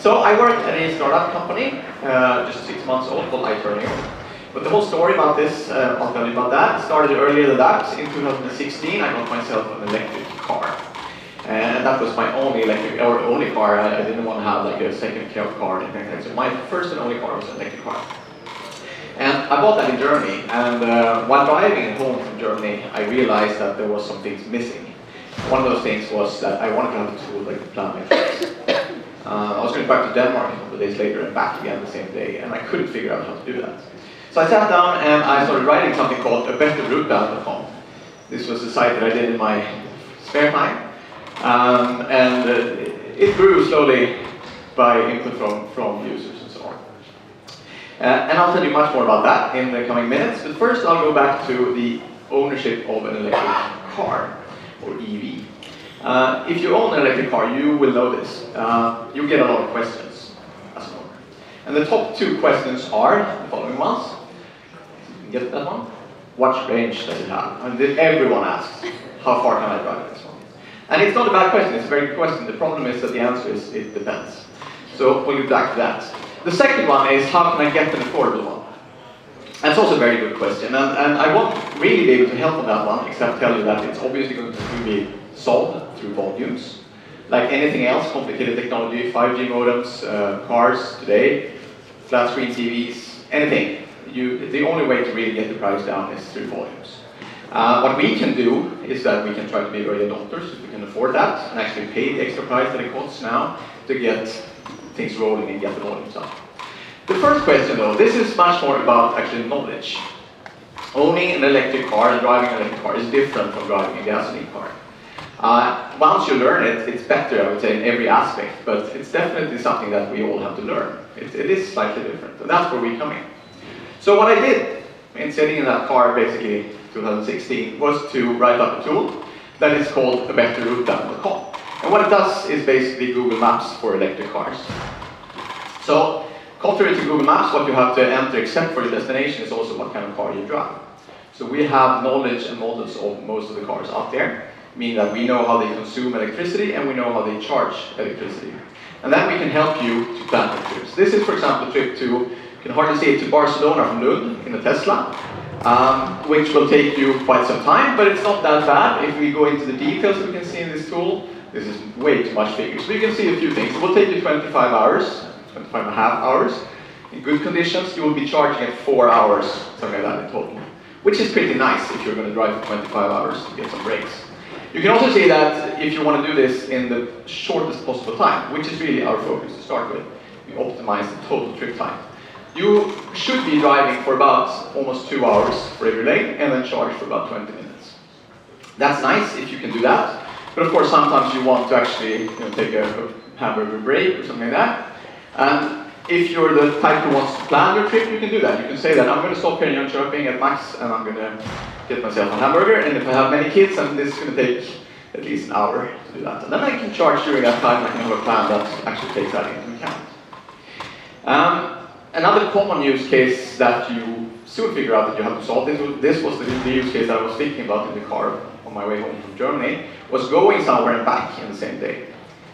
So I work at a startup company, just 6 months old, called Iternio. But the whole story about this, I'll tell you about that, started earlier than that. In 2016, I got myself an electric car. And that was my only only car. I didn't want to have like a second car or anything like that. So my first and only car was an electric car. And I bought that in Germany. And while driving home from Germany, I realized that there was some things missing. One of those things was that I wanted to have a tool that could plan my trips. I was going back to Denmark a couple of days later and back again the same day, and I couldn't figure out how to do that. So I sat down and I started writing something called abetterrouteplan.com. This was a site that I did in my spare time, and it grew slowly by input from users and so on. And I'll tell you much more about that in the coming minutes, but first I'll go back to the ownership of an electric car, or EV. If you own an electric car, you will know this. You get a lot of questions as an owner. And the top 2 questions are the following ones. You can get that one. What range does it have? And then everyone asks, how far can I drive this one? And it's not a bad question, it's a very good question. The problem is that the answer is, it depends. So we'll get back to that. The second one is, how can I get an affordable one? That's also a very good question. And I won't really be able to help on that one, except tell you that it's obviously going to be solved through volumes. Like anything else, complicated technology, 5G modems, cars today, flat screen TVs, anything. The only way to really get the price down is through volumes. What we can do is that we can try to be early adopters, if we can afford that, and actually pay the extra price that it costs now to get things rolling and get the volumes up. The first question though, this is much more about actually knowledge. Owning an electric car and driving an electric car is different from driving a gasoline car. Once you learn it, it's better, I would say, in every aspect, but it's definitely something that we all have to learn. It is slightly different, and that's where we come in. So what I did in sitting in that car, basically 2016, was to write up a tool that is called abetterrouteplan.com. And what it does is basically Google Maps for electric cars. So, contrary to Google Maps, what you have to enter except for your destination is also what kind of car you drive. So we have knowledge and models of most of the cars out there, meaning that we know how they consume electricity and we know how they charge electricity. And then we can help you to plan your trips. This is, for example, a trip to, you can hardly see it, to Barcelona from Lund in a Tesla, which will take you quite some time, but it's not that bad. If we go into the details we can see in this tool, this is way too much figures. So you can see a few things. It will take you 25 hours, 25 and a half hours. In good conditions, you will be charging at 4 hours, something like that in total, which is pretty nice if you're going to drive for 25 hours to get some breaks. You can also see that if you want to do this in the shortest possible time, which is really our focus to start with, we optimize the total trip time. You should be driving for about almost 2 hours for every leg and then charge for about 20 minutes. That's nice if you can do that. But of course, sometimes you want to actually take a hamburger break or something like that. And if you're the type who wants to plan your trip, you can do that. You can say that I'm going to stop here in Jönköping at Max and I'm going to get myself a hamburger. And if I have many kids, then this is going to take at least an hour to do that. And then I can charge during that time. I can have a plan that actually takes that into account. Another common use case that you soon figure out that you have to solve, this was the use case that I was thinking about in the car on my way home from Germany, was going somewhere and back in the same day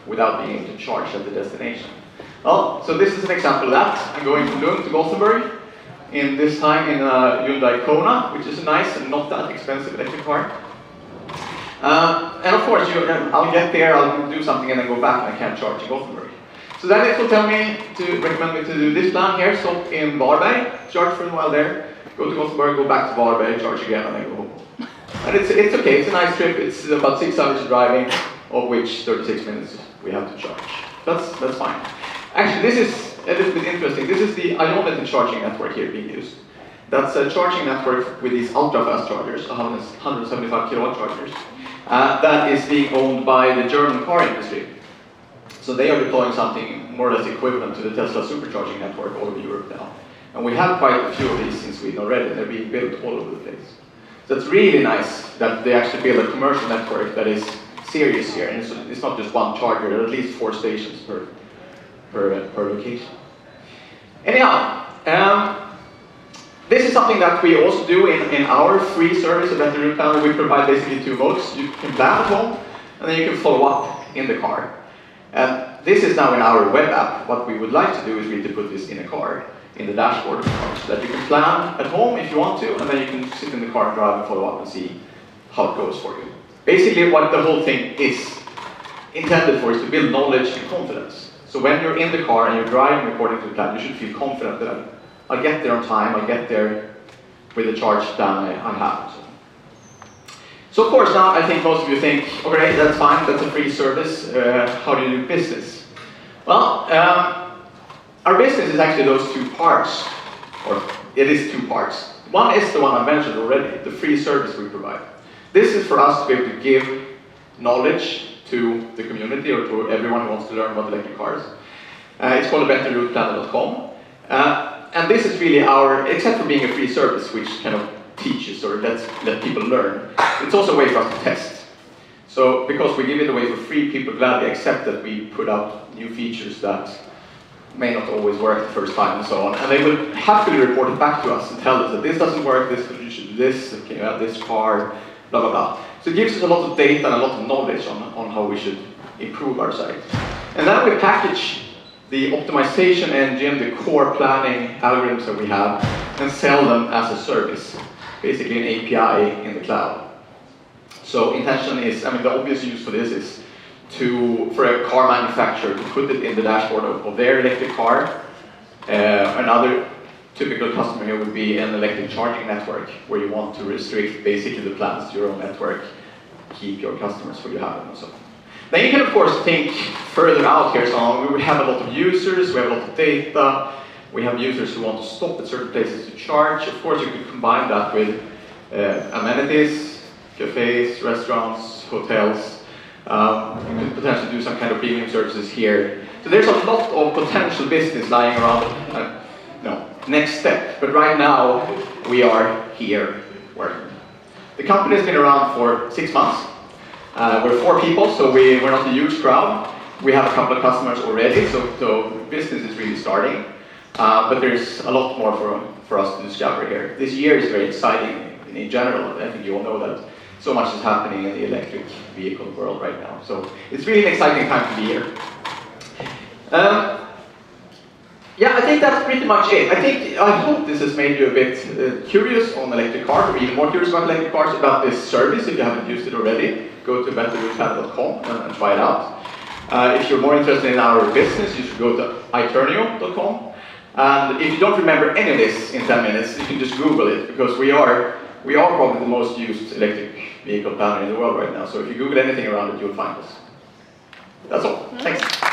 without being able to charge at the destination. Well, so this is an example of that. I'm going from Lund to Gothenburg, in this time in a Hyundai Kona, which is a nice and not that expensive electric car. And of course, I'll get there, I'll do something and then go back and I can't charge in Gothenburg. So then it will tell me to recommend me to do this plan here, stop in Varberg, charge for a while there, go to Gothenburg, go back to Varberg, charge again and then go home. And it's okay, it's a nice trip, it's about 6 hours of driving, of which 36 minutes we have to charge. That's fine. Actually, this is a little bit interesting. This is the Ideon charging network here being used. That's a charging network with these ultra-fast chargers, 175 kilowatt chargers, that is being owned by the German car industry. So they are deploying something more or less equivalent to the Tesla supercharging network all over Europe now. And we have quite a few of these in Sweden already. They're being built all over the place. So it's really nice that they actually build a commercial network that is serious here. And it's not just one charger, there are at least 4 stations per location. Anyhow, this is something that we also do in our free service, Abetterrouteplan. We provide basically 2 modes. You can plan at home, and then you can follow up in the car. And this is now in our web app. What we would like to do is really to put this in a car, in the dashboard of the car, so that you can plan at home if you want to, and then you can sit in the car and drive and follow up and see how it goes for you. Basically, what the whole thing is intended for is to build knowledge and confidence. So when you're in the car and you're driving according to the plan, you should feel confident that I'll get there on time, I'll get there with the charge plan I have. So of course now I think most of you think, okay, that's fine, that's a free service, how do you do business? Well, our business is actually those two parts, or it is two parts. One is the one I mentioned already, the free service we provide. This is for us to be able to give knowledge to the community or to everyone who wants to learn about electric cars. It's called betterrouteplanner.com. And this is really our, except for being a free service, which kind of teaches or let people learn, it's also a way for us to test. So because we give it away for free, people gladly accept that we put out new features that may not always work the first time and so on. And they will happily report it back to us and tell us that this doesn't work, you should do this, okay, you have this car, blah, blah, blah. So it gives us a lot of data and a lot of knowledge on how we should improve our site. And then we package the optimization engine, the core planning algorithms that we have, and sell them as a service, basically an API in the cloud. So intention is, I mean, the obvious use for this is for a car manufacturer to put it in the dashboard of their electric car. Another typical customer here would be an electric charging network, where you want to restrict basically the plans to your own network, keep your customers where you have them and so on. Then you can of course think further out here. So we have a lot of users, we have a lot of data, we have users who want to stop at certain places to charge. Of course you could combine that with amenities, cafes, restaurants, hotels. You could potentially do some kind of premium services here. So there's a lot of potential business lying around. Next step. But right now we are here working. The company has been around for 6 months. We're 4 people, so we're not a huge crowd. We have a couple of customers already, so business is really starting. But there's a lot more for us to discover here. This year is very exciting in general. I think you all know that so much is happening in the electric vehicle world right now. So it's really an exciting time to be here. Yeah, I think that's pretty much it. I hope this has made you a bit curious on electric cars, or even more curious about electric cars, about this service. If you haven't used it already, go to betterrouteplanner.com and try it out. If you're more interested in our business, you should go to Iternio.com. And if you don't remember any of this in 10 minutes, you can just Google it, because we are probably the most used electric vehicle planner in the world right now. So if you Google anything around it, you'll find us. That's all. Thanks.